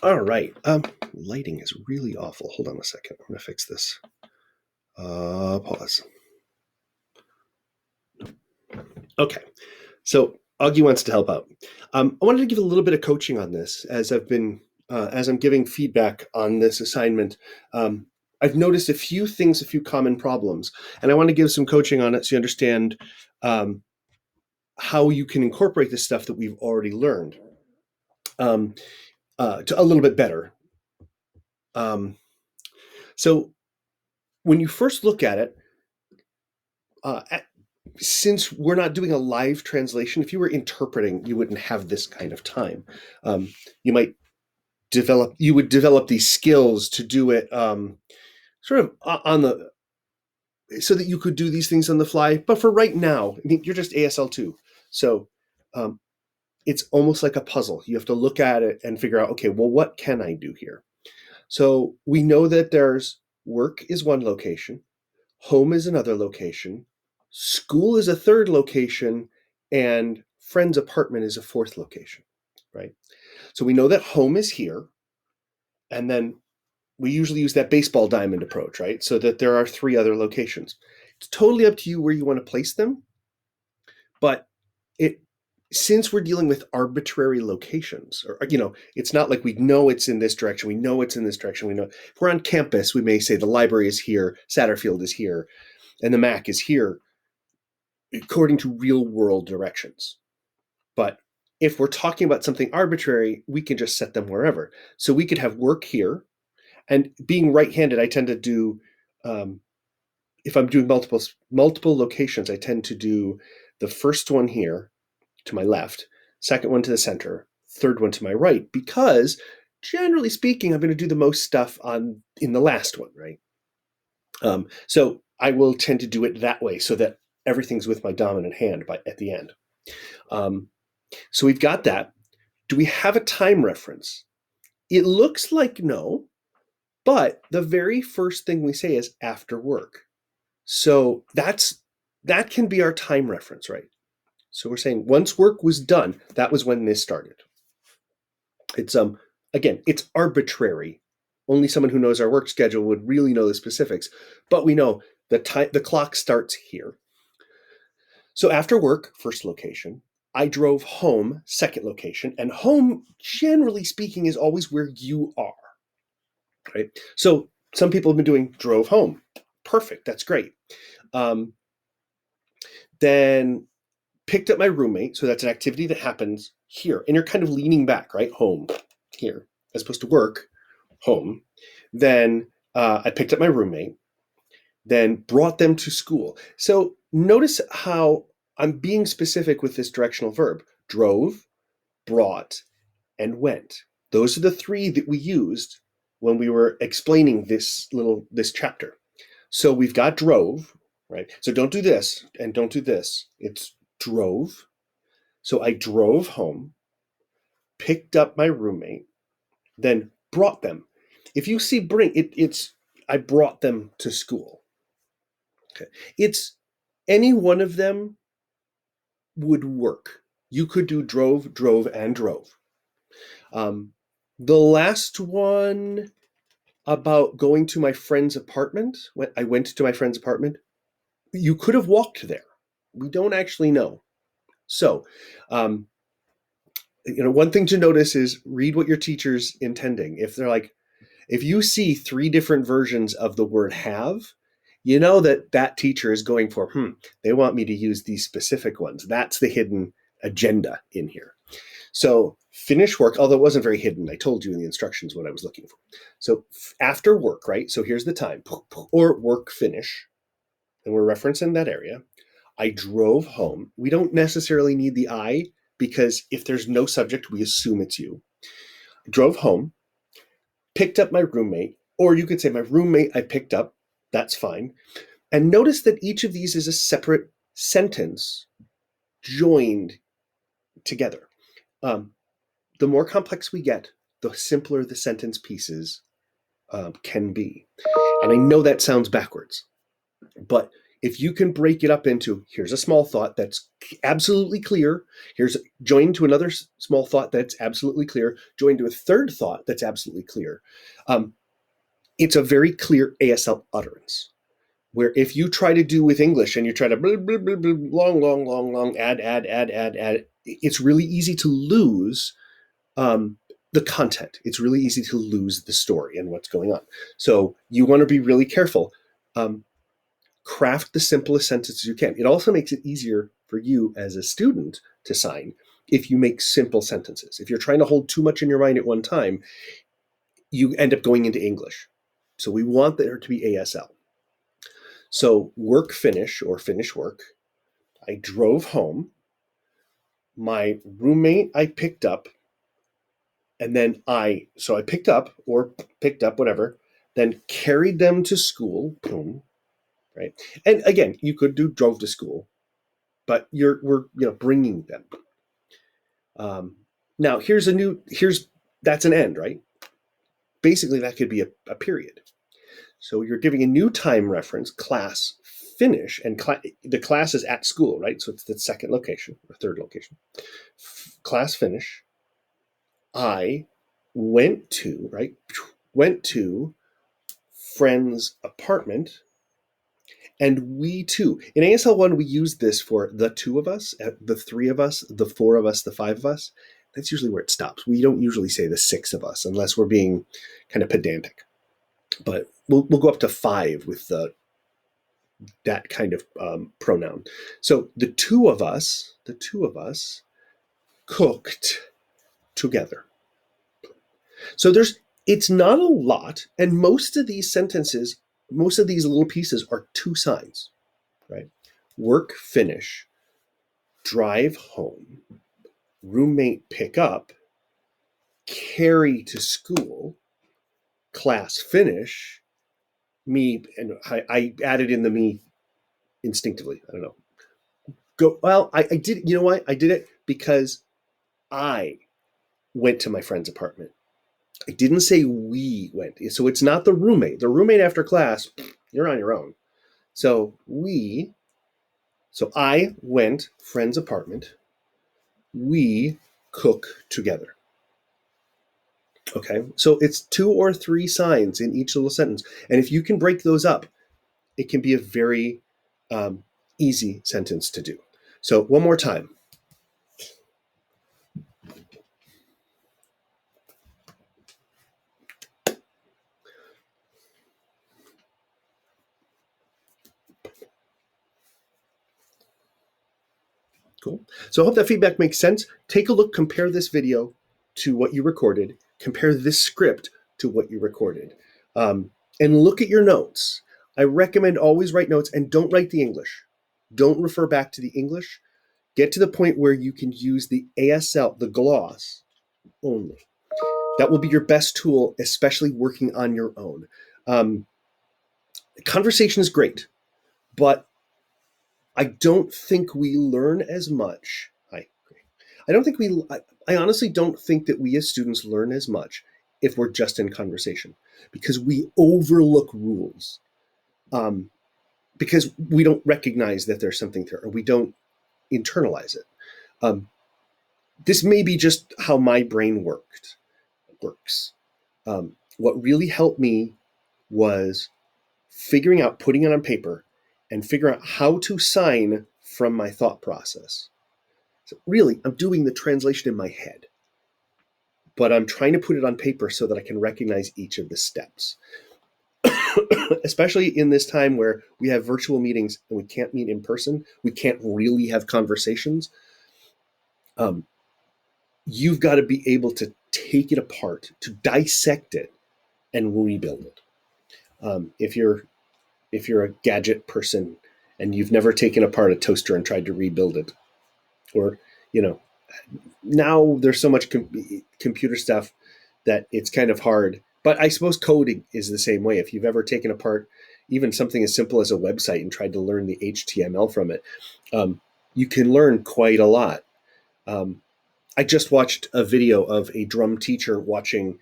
All right. Lighting is really awful. Hold on a second. I'm gonna fix this. Pause. Okay. So Augie wants to help out. I wanted to give a little bit of coaching on this as I'm giving feedback on this assignment. I've noticed a few things, a few common problems, and I want to give some coaching on it so you understand um, how you can incorporate the stuff that we've already learned um, to a little bit better. Um, so when you first look at it, uh, since we're not doing a live translation, if you were interpreting, you wouldn't have this kind of time. Um, you might you would develop these skills to do it sort of on the, so that you could do these things on the fly. But for right now, I mean, you're just ASL two. So um, it's almost like a puzzle. You have to look at it and figure out, okay, well, what can I do here? So we know that there's work is one location, home is another location, school is a third location, and friend's apartment is a fourth location, right? So we know that home is here, and then we usually use that baseball diamond approach, right? So that there are three other locations. It's totally up to you where you want to place them, but it since we're dealing with arbitrary locations, or it's not like we know it's in this direction, we know it's in this direction, we know if we're on campus, we may say the library is here, Satterfield is here, and the Mac is here, according to real world directions. But if we're talking about something arbitrary, we can just set them wherever. So we could have work here, and being right-handed, I tend to do if I'm doing multiple locations, I tend to do the first one here to my left, second one to the center, third one to my right, because generally speaking, I'm going to do the most stuff in the last one, right? So I will tend to do it that way so that everything's with my dominant hand at the end. Um, so we've got that. Do we have a time reference? It looks like no, but the very first thing we say is after work. So that can be our time reference, right? So we're saying once work was done, that was when this started. It's again, it's arbitrary. Only someone who knows our work schedule would really know the specifics, but we know the clock starts here. So after work, first location, I drove home, second location, and home, generally speaking, is always where you are, right? So some people have been doing drove home. Perfect, that's great. Um, then picked up my roommate. So that's an activity that happens here. And you're kind of leaning back, right? Home, here, as opposed to work, home. Then I picked up my roommate, then brought them to school. So notice how I'm being specific with this directional verb: drove, brought, and went. Those are the three that we used when we were explaining this chapter. So we've got drove, right? So don't do this and don't do this. It's drove. So I drove home, picked up my roommate, then brought them. If you see bring, it's I brought them to school. Okay. It's any one of them would work. You could do drove, drove, and drove. Um, the last one about going to my friend's apartment, when I went to my friend's apartment, you could have walked there. We don't actually know. So, um, one thing to notice is read what your teacher's intending. If they're like, if you see three different versions of the word have, you know that teacher is going for, they want me to use these specific ones. That's the hidden agenda in here. So finish work, although it wasn't very hidden. I told you in the instructions what I was looking for. So after work, right? So here's the time, or work finish, and we're referencing that area. I drove home. We don't necessarily need the I, because if there's no subject, we assume it's you. I drove home, picked up my roommate, or you could say my roommate I picked up. That's fine. And notice that each of these is a separate sentence joined together. The more complex we get, the simpler the sentence pieces can be. And I know that sounds backwards, but if you can break it up into, here's a small thought that's absolutely clear, here's joined to another small thought that's absolutely clear, joined to a third thought that's absolutely clear, it's a very clear ASL utterance. Where if you try to do with English and you try to blah, blah, blah, blah, long, add, it's really easy to lose the content. It's really easy to lose the story and what's going on. So you want to be really careful. Craft the simplest sentences you can. It also makes it easier for you as a student to sign if you make simple sentences. If you're trying to hold too much in your mind at one time, you end up going into English. So we want there to be ASL. So work finish or finish work. I drove home. My roommate I picked up. And then I picked up whatever, then carried them to school. Boom. Right. And again, you could do drove to school, but we're bringing them. Now that's an end, right? Basically, that could be a period. So you're giving a new time reference, class finish, and the class is at school, right? So it's the second location or third location. Class finish. I went to friend's apartment, and we too. In ASL 1, we use this for the two of us, the three of us, the four of us, the five of us. That's usually where it stops. We don't usually say the six of us unless we're being kind of pedantic. But we'll go up to five with that kind of pronoun. So the two of us cooked together. So it's not a lot, and most of these sentences, most of these little pieces are two signs, right? Work finish, drive home, roommate pick up, carry to school, class finish, me, and I added in the me instinctively. I don't know. I did, you know why? I did it because I went to my friend's apartment. I didn't say we went. So it's not the roommate. The roommate after class, you're on your own. So I went friend's apartment. We cook together. Okay. So it's two or three signs in each little sentence. And if you can break those up, it can be a very easy sentence to do. So one more time. Cool. So I hope that feedback makes sense. Take a look, compare this video to what you recorded, compare this script to what you recorded, and look at your notes. I recommend always write notes and don't write the English. Don't refer back to the English. Get to the point where you can use the ASL, the gloss, only. That will be your best tool, especially working on your own. Conversation is great, but I don't think we learn as much. I honestly don't think that we as students learn as much if we're just in conversation, because we overlook rules, because we don't recognize that there's something there, or we don't internalize it. This may be just how my brain works. What really helped me was figuring out, putting it on paper, and figuring out how to sign from my thought process. So really, I'm doing the translation in my head, but I'm trying to put it on paper so that I can recognize each of the steps. Especially in this time where we have virtual meetings and we can't meet in person, we can't really have conversations. You've got to be able to take it apart, to dissect it, and rebuild it. If you're a gadget person and you've never taken apart a toaster and tried to rebuild it, or now there's so much computer stuff that it's kind of hard. But I suppose coding is the same way. If you've ever taken apart even something as simple as a website and tried to learn the HTML from it, you can learn quite a lot. I just watched a video of a drum teacher watching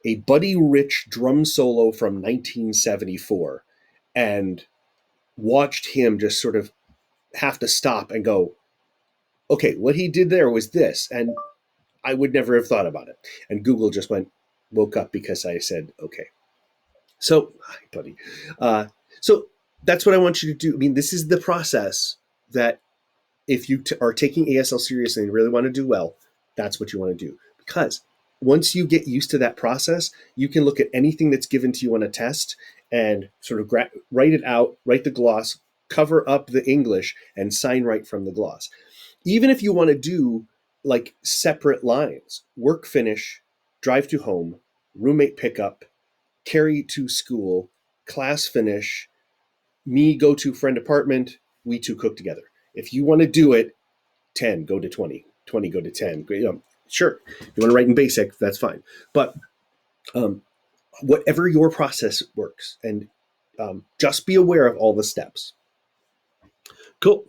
a Buddy Rich drum solo from 1974. And watched him just sort of have to stop and go, okay, what he did there was this, and I would never have thought about it. And Google just woke up because I said, okay. So, hi, buddy. So that's what I want you to do. I mean, this is the process that if you are taking ASL seriously and really want to do well, that's what you want to do. Because once you get used to that process, you can look at anything that's given to you on a test and sort of write it out, write the gloss, cover up the English, and sign right from the gloss. Even if you want to do like separate lines, work finish, drive to home, roommate pickup, carry to school, class finish, me go to friend apartment, we two cook together. If you want to do it, 10 go to 20, 20 go to 10. Sure, if you want to write in basic, that's fine. But um, whatever your process works, and just be aware of all the steps. Cool.